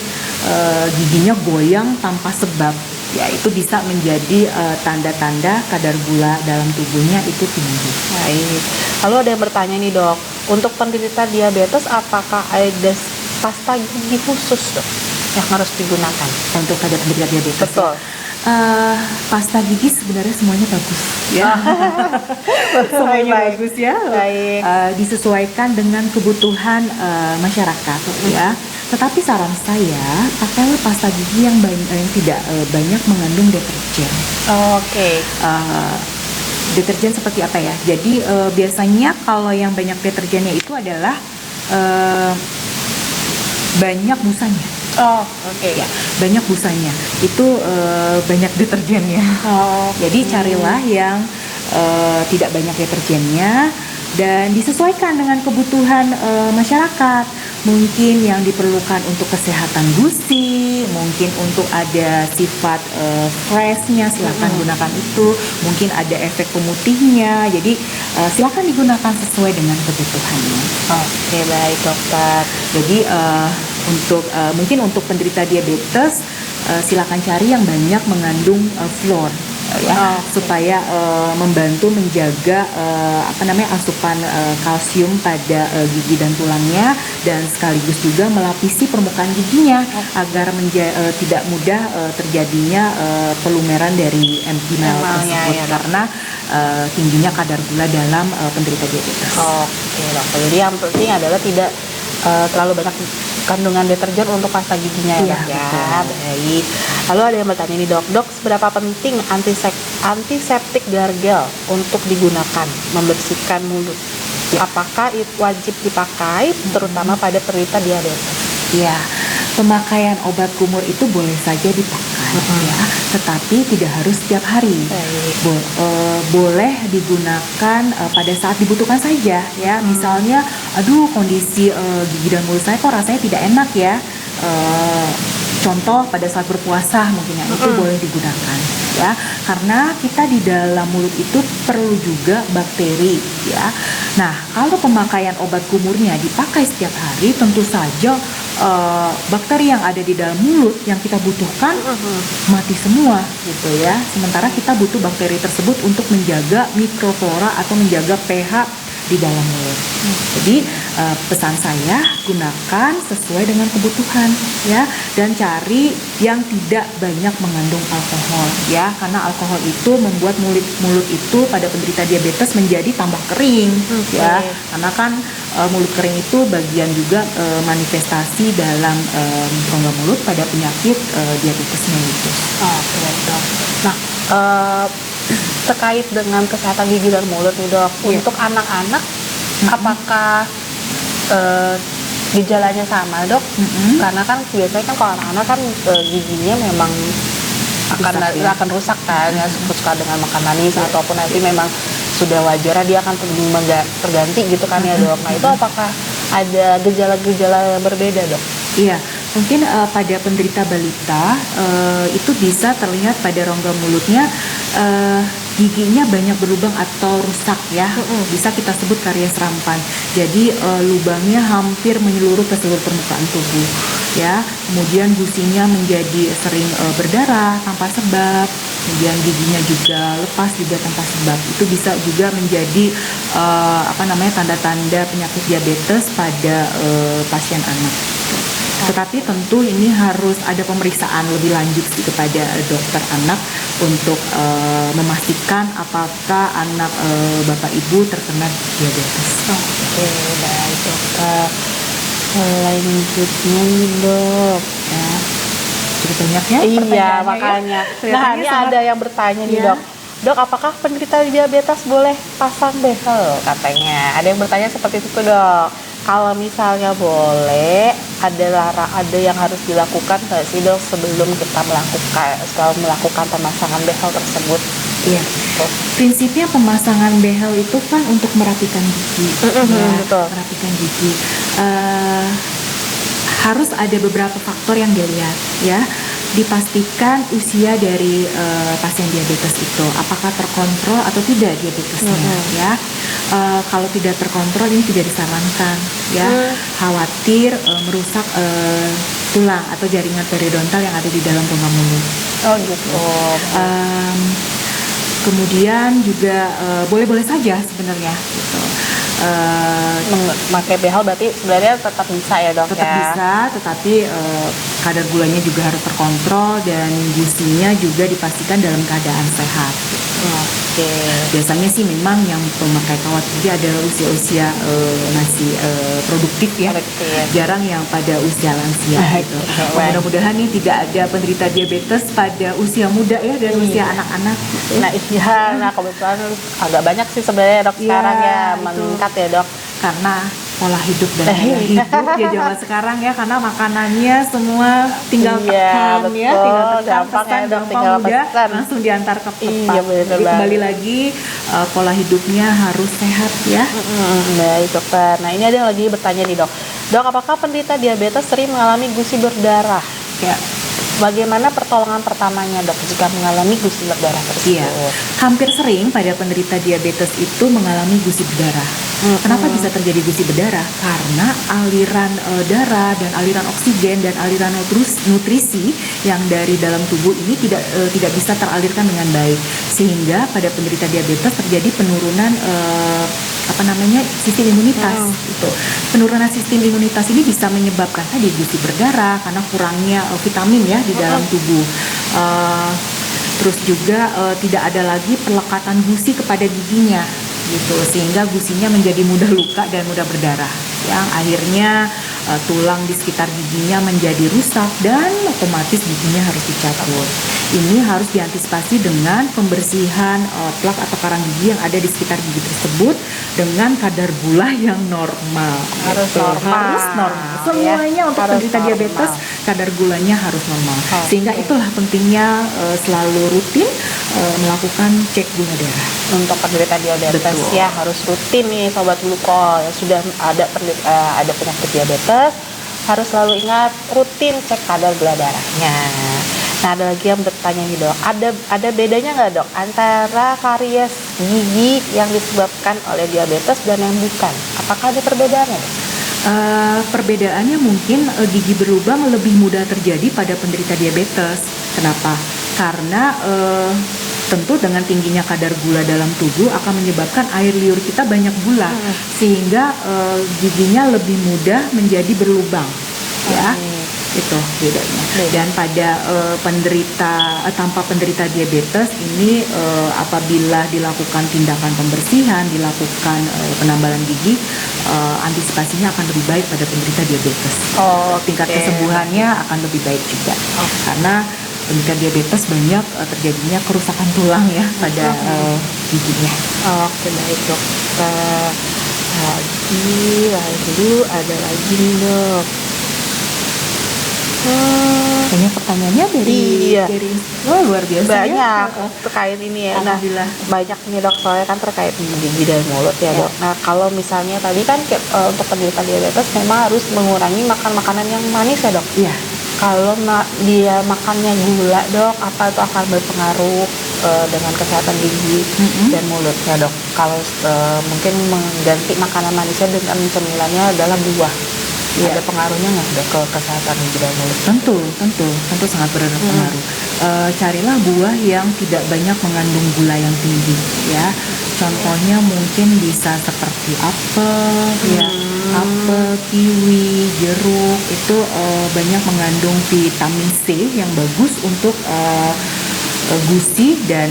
giginya goyang tanpa sebab. Ya, itu bisa menjadi tanda-tanda kadar gula dalam tubuhnya itu tinggi. Baik. Lalu ada yang bertanya nih dok, untuk penderita diabetes apakah ada pasta gigi khusus dok yang harus digunakan? Untuk pada penderita diabetes. Betul. Pasta gigi sebenarnya semuanya bagus ya. Semuanya Baik. bagus ya. Baik. Disesuaikan dengan kebutuhan masyarakat ya. Tetapi saran saya, pakailah pasta gigi yang tidak banyak mengandung deterjen. Oke. Deterjen seperti apa ya? Jadi biasanya kalau yang banyak deterjennya itu adalah banyak busanya. Oh, oke. Ya, banyak busanya. Itu banyak deterjennya. Oh, Jadi carilah yang tidak banyak deterjennya dan disesuaikan dengan kebutuhan masyarakat. Mungkin yang diperlukan untuk kesehatan gusi, mungkin untuk ada sifat freshnya, silakan gunakan itu. Mungkin ada efek pemutihnya, jadi silakan digunakan sesuai dengan kebutuhannya. Oke, baik dokter. Jadi mungkin untuk penderita diabetes silakan cari yang banyak mengandung fluor ya, supaya membantu menjaga asupan kalsium pada gigi dan tulangnya, dan sekaligus juga melapisi permukaan giginya agar tidak mudah terjadinya pelumeran dari emal tersebut ya, karena tingginya kadar gula dalam penderita diabetes. Oke dokter. Jadi yang penting adalah tidak terlalu banyak kandungan deterjen untuk pasta giginya ya, Iya, dok ya. betul. Baik. Lalu ada yang bertanya nih dok, seberapa penting antiseptik gargel untuk digunakan membersihkan mulut? Apakah itu wajib dipakai terutama pada penderita diabetes? Ya, pemakaian obat kumur itu boleh saja dipakai ya, tetapi tidak harus setiap hari. Boleh digunakan pada saat dibutuhkan saja ya. Misalnya, aduh kondisi gigi dan mulut saya kok rasanya tidak enak ya. Contoh pada saat berpuasa mungkin yang itu boleh digunakan ya, karena kita di dalam mulut itu perlu juga bakteri ya. Nah, kalau pemakaian obat kumurnya dipakai setiap hari, tentu saja bakteri yang ada di dalam mulut yang kita butuhkan mati semua gitu ya. Sementara kita butuh bakteri tersebut untuk menjaga mikroflora atau menjaga pH di dalam mulut. Jadi pesan saya, gunakan sesuai dengan kebutuhan ya, dan cari yang tidak banyak mengandung alkohol ya, karena alkohol itu membuat mulut itu pada penderita diabetes menjadi tambah kering ya, karena kan mulut kering itu bagian juga manifestasi dalam rongga mulut pada penyakit diabetes mellitus. Oke dok. Nah, terkait dengan kesehatan gigi dan mulut nih dok, untuk anak-anak apakah gejalanya sama dok? Karena kan biasanya kan kalau anak-anak kan giginya memang akan rusak kan ya, suka dengan makan manis ataupun nanti memang sudah wajar dia akan terganti gitu kan ya dok. Nah itu apakah ada gejala-gejala yang berbeda dok? Iya, mungkin pada penderita balita itu bisa terlihat pada rongga mulutnya giginya banyak berlubang atau rusak ya, bisa kita sebut karies rampan. Jadi lubangnya hampir menyeluruh ke seluruh permukaan tubuh. ya. Kemudian gusinya menjadi sering berdarah tanpa sebab, kemudian giginya juga lepas juga tanpa sebab. Itu bisa juga menjadi tanda-tanda penyakit diabetes pada pasien anak. Tetapi tentu ini harus ada pemeriksaan lebih lanjut kepada dokter anak untuk memastikan apakah anak bapak ibu terkena diabetes. Oke, baik dokter. Selanjutnya nih dok, ya. Cukup banyak ya Iya, pertanyaannya makanya. ya. Nah, ini ada yang bertanya nih Iya. dok. Dok, apakah penderita diabetes boleh pasang behel? Katanya. Ada yang bertanya seperti itu dok. Kalau misalnya boleh, ada yang harus dilakukan nggak sih dok sebelum kita melakukan pemasangan behel tersebut? Iya. Prinsipnya pemasangan behel itu kan untuk merapikan gigi. Betul. Merapikan gigi. Harus ada beberapa faktor yang dilihat ya. Dipastikan usia dari pasien diabetes itu apakah terkontrol atau tidak diabetesnya ya. Kalau tidak terkontrol ini tidak disarankan ya. Khawatir merusak tulang atau jaringan periodontal yang ada di dalam rongga mulut. Oh gitu. Kemudian juga boleh-boleh saja sebenarnya gitu. Memakai behel berarti sebenarnya tetap bisa ya dok Tetap ya? bisa, tetapi kadar gulanya juga harus terkontrol dan gusinya juga dipastikan dalam keadaan sehat. Oke. Biasanya sih memang yang memakai kawat gigi adalah usia-usia masih produktif ya. Produktif. Jarang yang pada usia lansia gitu. Baik. Mudah-mudahan nih tidak ada penderita diabetes pada usia muda ya dan usia anak-anak. Gitu. Nah iya, nah kebetulan agak banyak sih sebenarnya dok Iya, sekarang ya itu. meningkat ya dok. Karena pola hidup dan gaya hidup ya zaman sekarang ya, karena makanannya semua tinggal Iya, tekan ya, betul. tinggal tekan, Gampang pesan ya, dok, gampang tinggal mudah pesan. langsung diantar ke tempat. Iya, bener Jadi kembali banget. lagi pola hidupnya harus sehat ya. Baik dokter. Nah ini ada yang lagi bertanya nih dok. Dok, apakah penderita diabetes sering mengalami gusi berdarah? Ya. Bagaimana pertolongan pertamanya dok jika mengalami gusi berdarah tersebut? Iya, hampir sering pada penderita diabetes itu mengalami gusi berdarah. Kenapa bisa terjadi gusi berdarah? Karena aliran darah dan aliran oksigen dan aliran nutrisi yang dari dalam tubuh ini tidak bisa teralirkan dengan baik, sehingga pada penderita diabetes terjadi penurunan sistem imunitas. Gitu. Penurunan sistem imunitas ini bisa menyebabkan tadi gusi berdarah karena kurangnya vitamin ya di dalam tubuh. Terus juga tidak ada lagi pelekatan gusi kepada giginya gitu, sehingga gusinya menjadi mudah luka dan mudah berdarah yang akhirnya tulang di sekitar giginya menjadi rusak dan otomatis giginya harus dicabut. Ini harus diantisipasi dengan pembersihan plak atau karang gigi yang ada di sekitar gigi tersebut dengan kadar gula yang normal. Harus Gitu. normal. Harus normal. Semuanya Ya, untuk harus penderita normal. diabetes kadar gulanya harus normal. Oke. Sehingga itulah pentingnya selalu rutin melakukan cek gula darah. Untuk penderita diabetes Betul. ya harus rutin nih sobat gluko yang sudah ada penyakit diabetes, harus selalu ingat rutin cek kadar gula darahnya. Nah ada lagi yang bertanya nih dok, ada bedanya nggak dok antara karies gigi yang disebabkan oleh diabetes dan yang bukan? Apakah ada perbedaannya dok? Perbedaannya mungkin gigi berlubang lebih mudah terjadi pada penderita diabetes. Kenapa? Karena tentu dengan tingginya kadar gula dalam tubuh akan menyebabkan air liur kita banyak gula, sehingga giginya lebih mudah menjadi berlubang. Ya, itu bedanya. Dan pada tanpa penderita diabetes ini apabila dilakukan tindakan pembersihan, dilakukan penambalan gigi, antisipasinya akan lebih baik pada penderita diabetes. Tingkat kesembuhannya akan lebih baik juga. Karena penderita diabetes banyak terjadinya kerusakan tulang ya pada giginya. Oke baik dokter. Lalu ada lagi nih dok. Kayaknya pertanyaannya dari luar biasa banyak ya. terkait ini ya. Nah Alhamdulillah. banyak nih dok soalnya kan terkait gigi dan mulut ya dok. Nah kalau misalnya tadi kan untuk penderita diabetes memang harus mengurangi makan makanan yang manis ya dok. Iya. Kalau dia makannya gula dok, apa itu akan berpengaruh dengan kesehatan gigi dan mulutnya dok? Kalau mungkin mengganti makanan manisnya dengan cemilannya adalah buah. Iya. Ada pengaruhnya nggak dok ke kesehatan gigi dan mulut? Tentu sangat berpengaruh. Carilah buah yang tidak banyak mengandung gula yang tinggi, ya. Contohnya mungkin bisa seperti apel, ya, apel, kiwi, jeruk itu banyak mengandung vitamin C yang bagus untuk gusi dan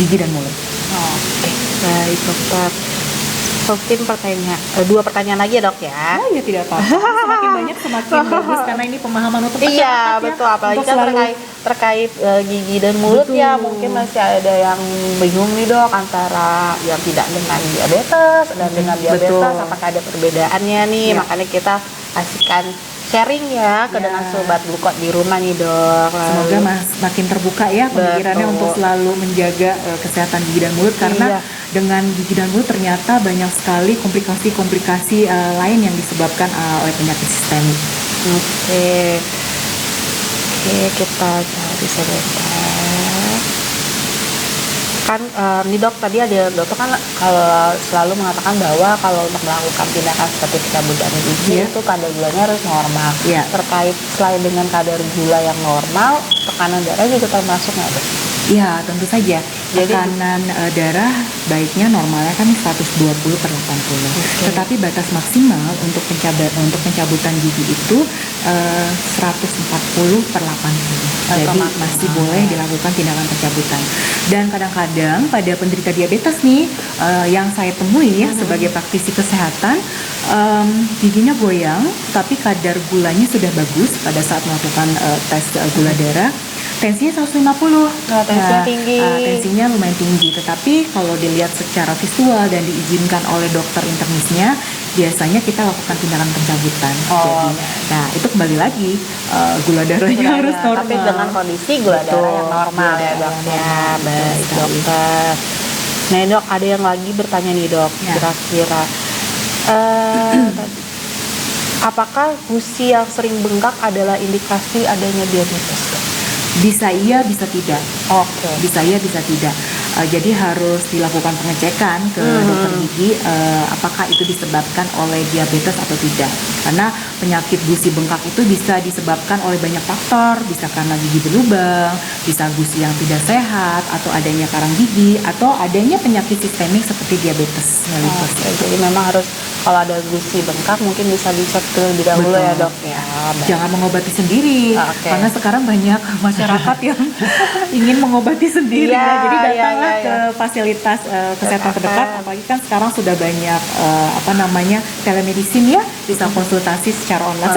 gigi dan mulut. Oke, baik dokter. Mungkin dua pertanyaan lagi ya dok ya. Oh ya tidak apa-apa. Semakin banyak semakin bagus karena ini pemahaman untuk masyarakat Iya ya. betul, apalagi Untuk kan selalu terkait gigi dan mulut Betul. ya, mungkin masih ada yang bingung nih dok antara yang tidak dengan diabetes dan dengan diabetes, Betul. apakah ada perbedaannya nih? Ya. Makanya kita kasihkan sharing ya ke Ya. dengan sobat Gluko di rumah nih dok. Semoga makin terbuka ya pemikirannya Betul. untuk selalu menjaga kesehatan gigi dan mulut karena Iya. dengan gigi dan mulut ternyata banyak sekali komplikasi-komplikasi lain yang disebabkan oleh penyakit sistemik. Oke, kita cari sebentar. Kan nih dok, tadi ada dokter kan kalau selalu mengatakan bahwa kalau untuk melakukan tindakan seperti pencabutan gigi Iya. itu kadar gulanya harus normal. Iya. Terkait selain dengan kadar gula yang normal, tekanan darah juga termasuk nggak dok? Ya, tentu saja. Jadi- Tekanan darah baiknya normalnya kan 120/80. Tetapi batas maksimal untuk pencabutan gigi itu 140/80. Jadi masih boleh dilakukan tindakan pencabutan. Dan kadang-kadang pada penderita diabetes nih yang saya temui ya sebagai praktisi kesehatan, giginya goyang tapi kadar gulanya sudah bagus pada saat melakukan tes gula darah. Tensinya 150. Tensinya tinggi. Tensinya lumayan tinggi, tetapi kalau dilihat secara visual dan diizinkan oleh dokter internisnya, biasanya kita lakukan tindakan pencabutan. Oh. Jadi, nah itu kembali lagi gula darahnya harus normal. Tapi dengan kondisi gula darah yang Betul, normal gula ya darah dok yang ya. normal. Baik Betul sekali. dokter. Nah dok, ada yang lagi bertanya nih dok, Ya. kira-kira apakah gusi yang sering bengkak adalah indikasi adanya diabetes dok? Bisa iya, bisa tidak. Oke. Bisa iya, bisa tidak. Jadi harus dilakukan pengecekan ke dokter gigi apakah itu disebabkan oleh diabetes atau tidak. Karena penyakit gusi bengkak itu bisa disebabkan oleh banyak faktor, bisa karena gigi berlubang, bisa gusi yang tidak sehat, atau adanya karang gigi, atau adanya penyakit sistemik seperti diabetes mellitus. Oke, jadi memang harus kalau ada gusi bengkak mungkin bisa dicek terlebih dahulu Betul. ya dok ya. Baik. Jangan mengobati sendiri, Oke. karena sekarang banyak masyarakat yang ingin mengobati sendiri. Iya, ya. Jadi datanglah iya, iya. ke fasilitas kesehatan terdekat. Apalagi kan sekarang sudah banyak telemedicine ya, bisa konsultasi secara online.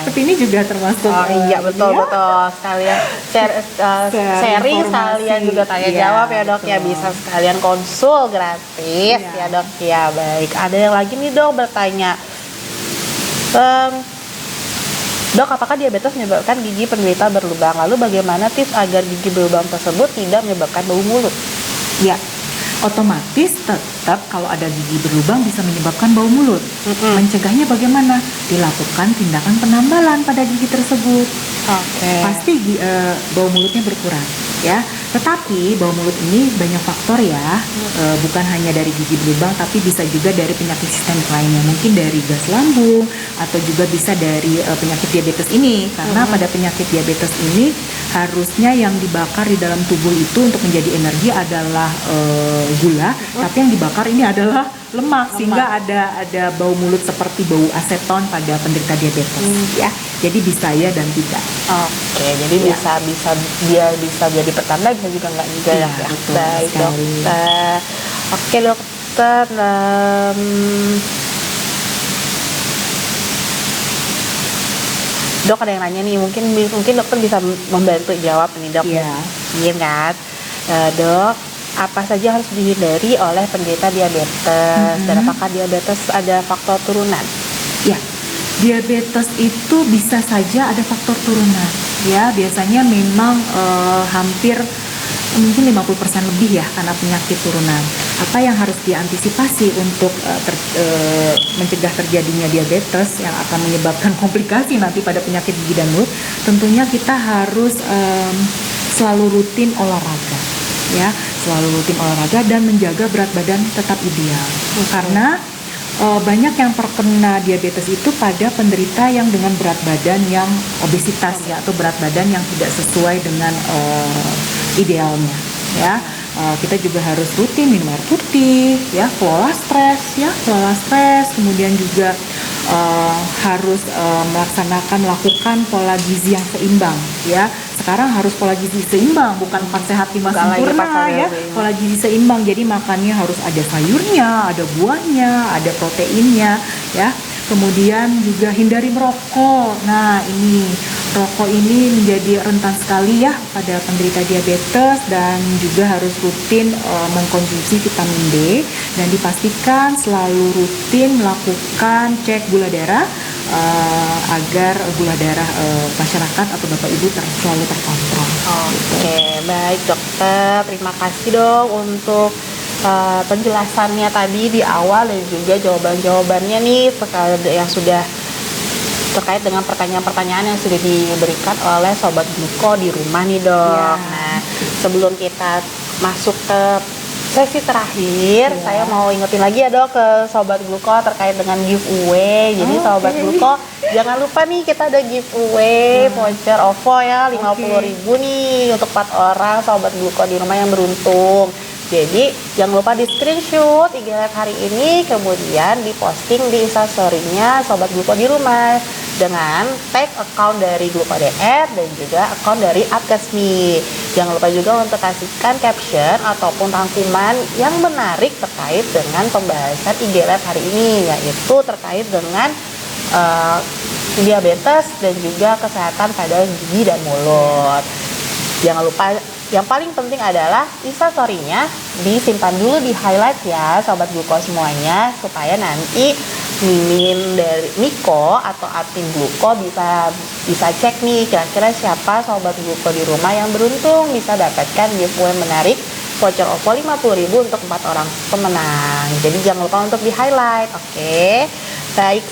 Seperti ini juga termasuk. Oh iya betul ya. betul, sekalian sharing, informasi. sekalian juga tanya Iya, jawab ya dok ya, betul. bisa sekalian konsul gratis Iya. ya dok ya. Baik, ada yang lagi nih dok bertanya, dok apakah diabetes menyebabkan gigi penderita berlubang? Lalu bagaimana tips agar gigi berlubang tersebut tidak menyebabkan bau mulut? Ya, otomatis tetap kalau ada gigi berlubang bisa menyebabkan bau mulut. Mencegahnya bagaimana? Dilakukan tindakan penambalan pada gigi tersebut. Oke. Pasti bau mulutnya berkurang ya. Tetapi bau mulut ini banyak faktor ya, bukan hanya dari gigi berlubang, tapi bisa juga dari penyakit sistemik lainnya, mungkin dari gas lambung atau juga bisa dari penyakit diabetes ini. Karena pada penyakit diabetes ini harusnya yang dibakar di dalam tubuh itu untuk menjadi energi adalah gula, tapi yang dibakar ini adalah lemak, sehingga ada bau mulut seperti bau aseton pada penderita diabetes ya. Jadi bisa ya dan tidak. Oke, jadi Ya. bisa jadi pertanda, bisa juga enggak juga Iya, ya. betul Baik sekali. dokter. Oke dokter, dok ada yang nanya nih, mungkin dokter bisa membantu jawab nih dok. Iya. Iya kan, dok. Apa saja harus dihindari oleh penderita diabetes dan apakah diabetes ada faktor turunan? Ya, diabetes itu bisa saja ada faktor turunan. Ya, biasanya memang hampir mungkin 50% lebih ya karena penyakit turunan. Apa yang harus diantisipasi untuk mencegah terjadinya diabetes yang akan menyebabkan komplikasi nanti pada penyakit gigi dan mulut? Tentunya kita harus selalu rutin olahraga. Ya, selalu rutin olahraga dan menjaga berat badan tetap ideal. Karena banyak yang terkena diabetes itu pada penderita yang dengan berat badan yang obesitas ya, atau berat badan yang tidak sesuai dengan idealnya ya. Kita juga harus rutin minum air putih ya, kelola stres, kemudian juga harus melakukan pola gizi yang seimbang ya. Sekarang harus pola gizi seimbang, bukan 4 sehat 5 sempurna ya. Pola gizi seimbang, jadi makannya harus ada sayurnya, ada buahnya, ada proteinnya ya. Kemudian juga hindari merokok. Nah, ini rokok ini menjadi rentan sekali ya pada penderita diabetes, dan juga harus rutin mengkonsumsi vitamin D, dan dipastikan selalu rutin melakukan cek gula darah agar gula darah masyarakat atau Bapak Ibu selalu terkontrol. Oke, baik dokter. Terima kasih dok untuk penjelasannya tadi di awal, dan juga jawaban-jawabannya nih yang sudah terkait dengan pertanyaan-pertanyaan yang sudah diberikan oleh Sobat Gluko di rumah nih dok. Nah, sebelum kita masuk ke sesi terakhir, saya mau ingetin lagi ya dok ke Sobat Gluko terkait dengan giveaway. Jadi Sobat Gluko, jangan lupa nih kita ada giveaway voucher OVO ya, 50.000 nih untuk 4 orang Sobat Gluko di rumah yang beruntung. Jadi jangan lupa di screenshot IG Live hari ini, kemudian diposting di instastory-nya Sobat Gluko di rumah dengan tag account dari Gluko DR dan juga account dari Apkesmi. Jangan lupa juga untuk kasihkan caption ataupun rangkuman yang menarik terkait dengan pembahasan IG Live hari ini, yaitu terkait dengan diabetes dan juga kesehatan pada gigi dan mulut. Jangan lupa, yang paling penting adalah instastory-nya disimpan dulu, di highlight ya Sobat Gluko semuanya, supaya nanti Mimin dari Niko atau admin Gluko bisa cek nih kira-kira siapa Sobat Gluko di rumah yang beruntung bisa dapatkan giveaway menarik voucher OVO 50.000 untuk 4 orang pemenang. Jadi jangan lupa untuk di highlight. Oke, baik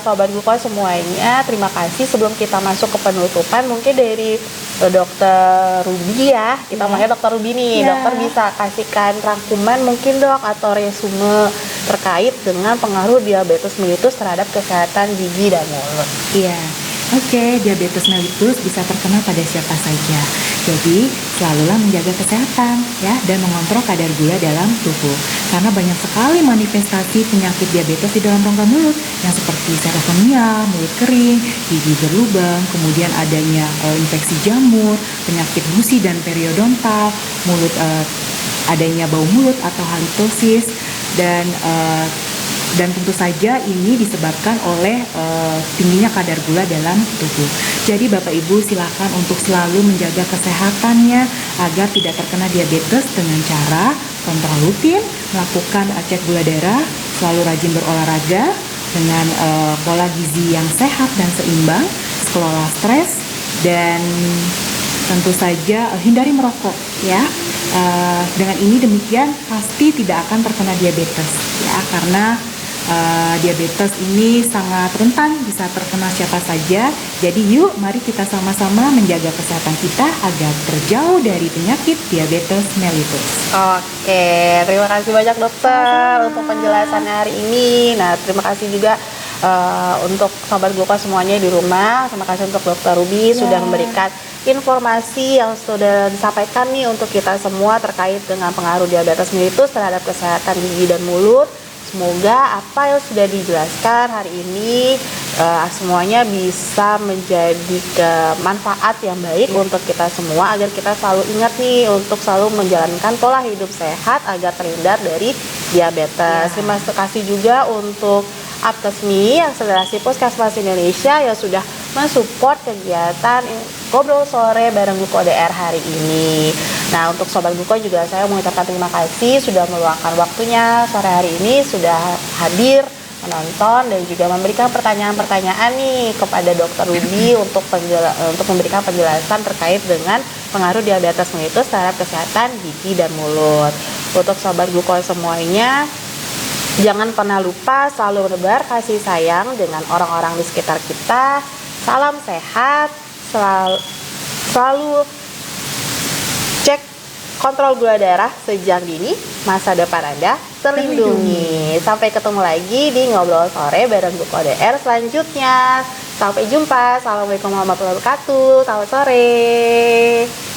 Sobat Gluko semuanya, terima kasih. Sebelum kita masuk ke penutupan, mungkin dari Dokter Ruby ya, kita mau Dokter Ruby nih, dokter bisa kasihkan rangkuman mungkin dok, atau resume terkait dengan pengaruh diabetes mellitus terhadap kesehatan gigi dan mulut. Oke, diabetes mellitus bisa terkena pada siapa saja. Jadi, selalulah menjaga kesehatan ya, dan mengontrol kadar gula dalam tubuh. Karena banyak sekali manifestasi penyakit diabetes di dalam rongga mulut, yang seperti serosomia, mulut kering, gigi berlubang, kemudian adanya infeksi jamur, penyakit gusi dan periodontal, adanya bau mulut atau halitosis, dan tentu saja ini disebabkan oleh tingginya kadar gula dalam tubuh. Jadi Bapak Ibu silakan untuk selalu menjaga kesehatannya agar tidak terkena diabetes dengan cara kontrol rutin, melakukan cek gula darah, selalu rajin berolahraga dengan pola gizi yang sehat dan seimbang, kelola stres, dan tentu saja hindari merokok ya. Dengan ini demikian pasti tidak akan terkena diabetes ya, karena diabetes ini sangat rentan, bisa terkena siapa saja. Jadi yuk mari kita sama-sama menjaga kesehatan kita agar terjauh dari penyakit diabetes mellitus. Oke, terima kasih banyak dokter untuk penjelasannya hari ini. Nah, terima kasih juga untuk Sobat Gluko semuanya di rumah. Terima kasih untuk Dokter Ruby sudah memberikan informasi yang sudah disampaikan nih untuk kita semua terkait dengan pengaruh diabetes mellitus terhadap kesehatan gigi dan mulut. Semoga apa yang sudah dijelaskan hari ini semuanya bisa menjadi manfaat yang baik untuk kita semua, agar kita selalu ingat nih untuk selalu menjalankan pola hidup sehat agar terhindar dari diabetes. Terima kasih juga untuk Apkesmi, Akselerasi Puskesmas Indonesia, yang sudah mensupport kegiatan ngobrol sore bareng Gluko DR hari ini. Nah, untuk Sobat Gluko juga saya mengucapkan terima kasih sudah meluangkan waktunya sore hari ini, sudah hadir menonton dan juga memberikan pertanyaan-pertanyaan nih kepada Dokter Ruby untuk memberikan penjelasan terkait dengan pengaruh diabetes mellitus terhadap kesehatan gigi dan mulut. Untuk Sobat Gluko semuanya, jangan pernah lupa selalu menebar kasih sayang dengan orang-orang di sekitar kita. Salam sehat, selalu cek kontrol gula darah sejak dini, masa depan Anda terlindungi. Sampai ketemu lagi di Ngobrol Sore bareng Gluko DR selanjutnya. Sampai jumpa. Assalamualaikum warahmatullahi wabarakatuh. Selamat sore.